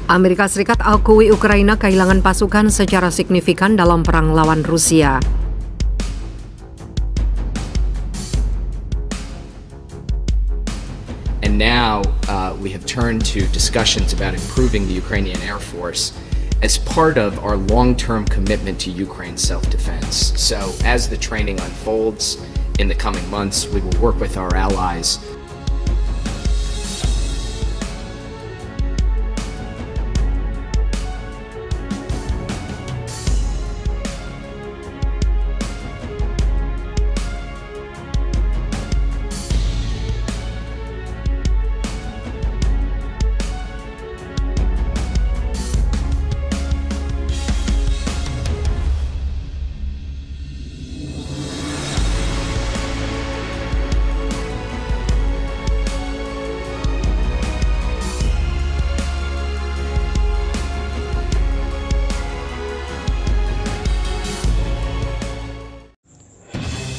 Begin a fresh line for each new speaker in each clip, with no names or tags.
Amerika Serikat akui Ukraina kehilangan pasukan secara signifikan dalam perang lawan Rusia.
And now we have turned to discussions about improving the Ukrainian Air Force as part of our long-term commitment to Ukraine's self-defense. So as the training unfolds in the coming months, we will work with our allies.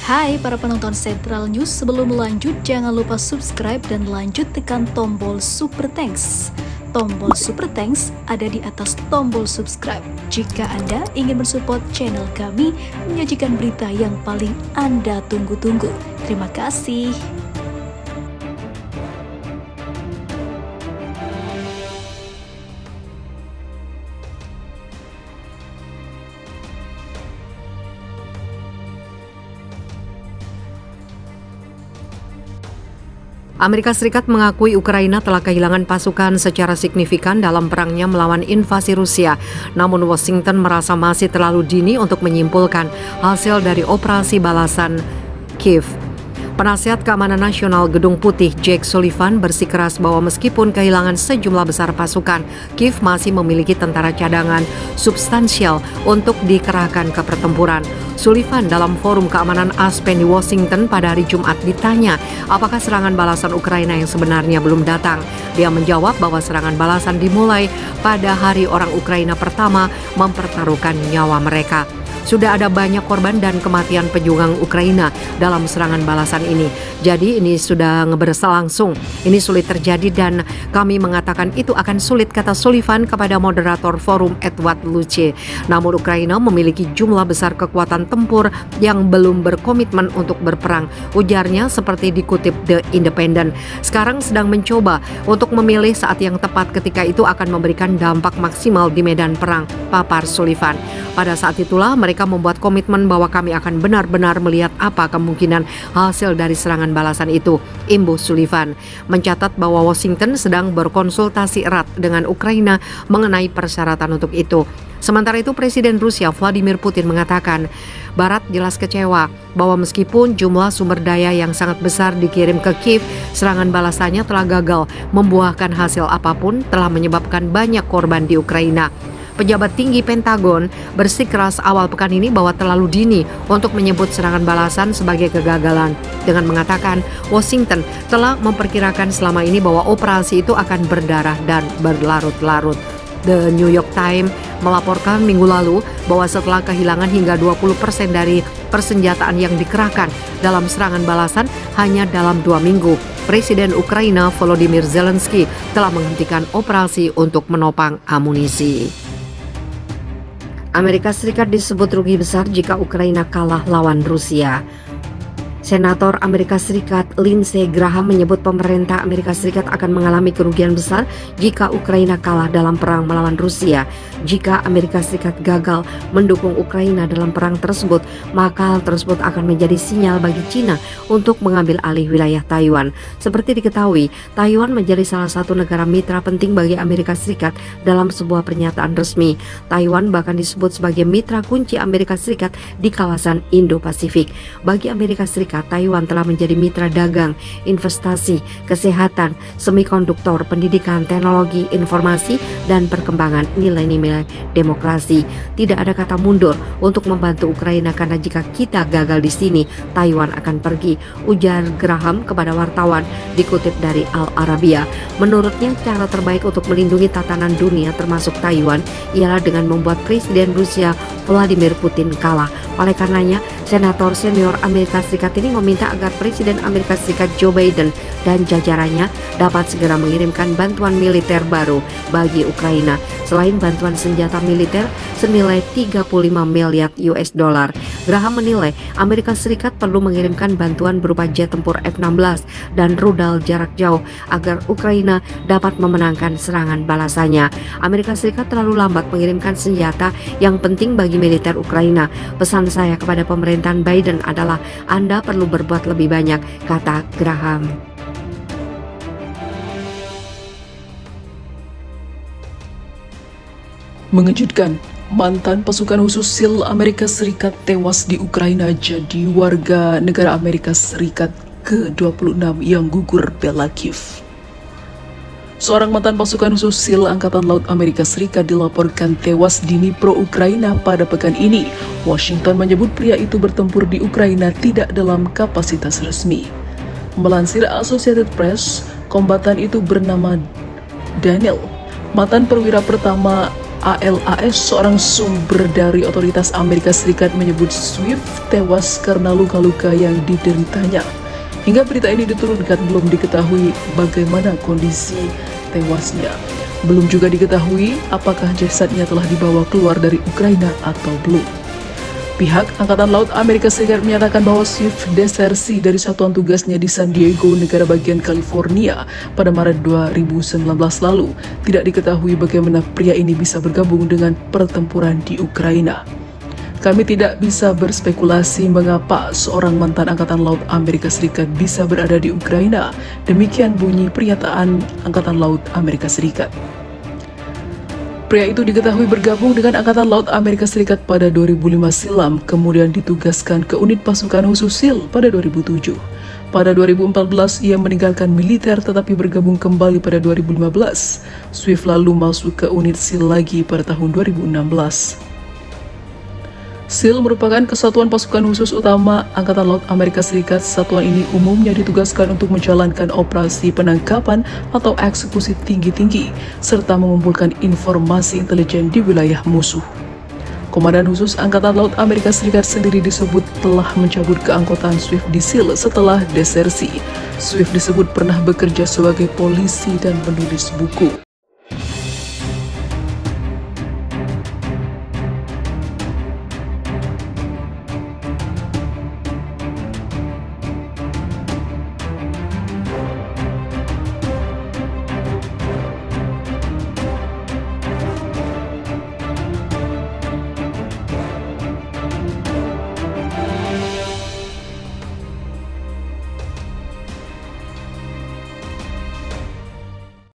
Hai para penonton Sentral News, sebelum lanjut jangan lupa subscribe dan lanjut tekan tombol Super Thanks. Tombol Super Thanks ada di atas tombol subscribe. Jika Anda ingin mensupport channel kami menyajikan berita yang paling Anda tunggu-tunggu. Terima kasih.
Amerika Serikat mengakui Ukraina telah kehilangan pasukan secara signifikan dalam perangnya melawan invasi Rusia. Namun Washington merasa masih terlalu dini untuk menyimpulkan hasil dari operasi balasan Kiev. Penasihat Keamanan Nasional Gedung Putih Jake Sullivan bersikeras bahwa meskipun kehilangan sejumlah besar pasukan, Kiev masih memiliki tentara cadangan substansial untuk dikerahkan ke pertempuran. Sullivan dalam forum keamanan Aspen di Washington pada hari Jumat ditanya apakah serangan balasan Ukraina yang sebenarnya belum datang. Dia menjawab bahwa serangan balasan dimulai pada hari orang Ukraina pertama mempertaruhkan nyawa mereka. Sudah ada banyak korban dan kematian pejuang Ukraina dalam serangan balasan ini. Jadi ini sudah berlangsung. Ini sulit terjadi dan kami mengatakan itu akan sulit, kata Sullivan kepada moderator forum Edward Luce. Namun Ukraina memiliki jumlah besar kekuatan tempur yang belum berkomitmen untuk berperang. Ujarnya seperti dikutip The Independent. Sekarang sedang mencoba untuk memilih saat yang tepat, ketika itu akan memberikan dampak maksimal di medan perang, papar Sullivan. Pada saat itulah mereka membuat komitmen bahwa kami akan benar-benar melihat apa kemungkinan hasil dari serangan balasan itu. Imbuh Sullivan mencatat bahwa Washington sedang berkonsultasi erat dengan Ukraina mengenai persyaratan untuk itu. Sementara itu Presiden Rusia Vladimir Putin mengatakan Barat jelas kecewa bahwa meskipun jumlah sumber daya yang sangat besar dikirim ke Kiev, serangan balasannya telah gagal membuahkan hasil apapun, telah menyebabkan banyak korban di Ukraina. Pejabat tinggi Pentagon bersikeras awal pekan ini bahwa terlalu dini untuk menyebut serangan balasan sebagai kegagalan, dengan mengatakan Washington telah memperkirakan selama ini bahwa operasi itu akan berdarah dan berlarut-larut. The New York Times melaporkan minggu lalu bahwa setelah kehilangan hingga 20% dari persenjataan yang dikerahkan dalam serangan balasan hanya dalam 2 minggu, Presiden Ukraina Volodymyr Zelensky telah menghentikan operasi untuk menopang amunisi. Amerika Serikat disebut rugi besar jika Ukraina kalah lawan Rusia. Senator Amerika Serikat Lindsey Graham menyebut pemerintah Amerika Serikat akan mengalami kerugian besar jika Ukraina kalah dalam perang melawan Rusia. Jika Amerika Serikat gagal mendukung Ukraina dalam perang tersebut, maka hal tersebut akan menjadi sinyal bagi China untuk mengambil alih wilayah Taiwan. Seperti diketahui, Taiwan menjadi salah satu negara mitra penting bagi Amerika Serikat dalam sebuah pernyataan resmi. Taiwan bahkan disebut sebagai mitra kunci Amerika Serikat di kawasan Indo-Pasifik. Bagi Amerika Serikat, Taiwan telah menjadi mitra dagang, investasi, kesehatan, semikonduktor, pendidikan, teknologi, informasi, dan perkembangan nilai-nilai demokrasi. Tidak ada kata mundur untuk membantu Ukraina karena jika kita gagal di sini, Taiwan akan pergi, ujar Graham kepada wartawan dikutip dari Al Arabiya. Menurutnya cara terbaik untuk melindungi tatanan dunia termasuk Taiwan ialah dengan membuat Presiden Rusia Vladimir Putin kalah. Oleh karenanya, Senator senior Amerika Serikat ini ini meminta agar Presiden Amerika Serikat Joe Biden dan jajarannya dapat segera mengirimkan bantuan militer baru bagi Ukraina selain bantuan senjata militer senilai 35 miliar US dollar. Graham menilai Amerika Serikat perlu mengirimkan bantuan berupa jet tempur F-16 dan rudal jarak jauh agar Ukraina dapat memenangkan serangan balasannya. Amerika Serikat terlalu lambat mengirimkan senjata yang penting bagi militer Ukraina. Pesan saya kepada pemerintahan Biden adalah Anda perlu berbuat lebih banyak, kata Graham.
Mengejutkan, mantan pasukan khusus SEAL Amerika Serikat tewas di Ukraina jadi warga negara Amerika Serikat ke-26 yang gugur bela Kiev. Seorang mantan pasukan khusus SEAL Angkatan Laut Amerika Serikat dilaporkan tewas di Dnipro, Ukraina pada pekan ini. Washington menyebut pria itu bertempur di Ukraina tidak dalam kapasitas resmi. Melansir Associated Press, kombatan itu bernama Daniel, mantan perwira pertama ALAS. Seorang sumber dari otoritas Amerika Serikat menyebut Swift tewas karena luka-luka yang dideritanya. Hingga berita ini diturunkan belum diketahui bagaimana kondisi tewasnya. Belum juga diketahui apakah jasadnya telah dibawa keluar dari Ukraina atau belum. Pihak Angkatan Laut Amerika Serikat menyatakan bahwa Swift desersi dari satuan tugasnya di San Diego, negara bagian California pada Maret 2019 lalu. Tidak diketahui bagaimana pria ini bisa bergabung dengan pertempuran di Ukraina. Kami tidak bisa berspekulasi mengapa seorang mantan Angkatan Laut Amerika Serikat bisa berada di Ukraina. Demikian bunyi pernyataan Angkatan Laut Amerika Serikat. Pria itu diketahui bergabung dengan Angkatan Laut Amerika Serikat pada 2005 silam, kemudian ditugaskan ke unit pasukan khusus SEAL pada 2007. Pada 2014, ia meninggalkan militer tetapi bergabung kembali pada 2015. Swift lalu masuk ke unit SEAL lagi pada tahun 2016. SEAL merupakan kesatuan pasukan khusus utama Angkatan Laut Amerika Serikat. Satuan ini umumnya ditugaskan untuk menjalankan operasi penangkapan atau eksekusi tinggi-tinggi, serta mengumpulkan informasi intelijen di wilayah musuh. Komandan khusus Angkatan Laut Amerika Serikat sendiri disebut telah mencabut keanggotaan Swift di SEAL setelah desersi. Swift disebut pernah bekerja sebagai polisi dan menulis buku.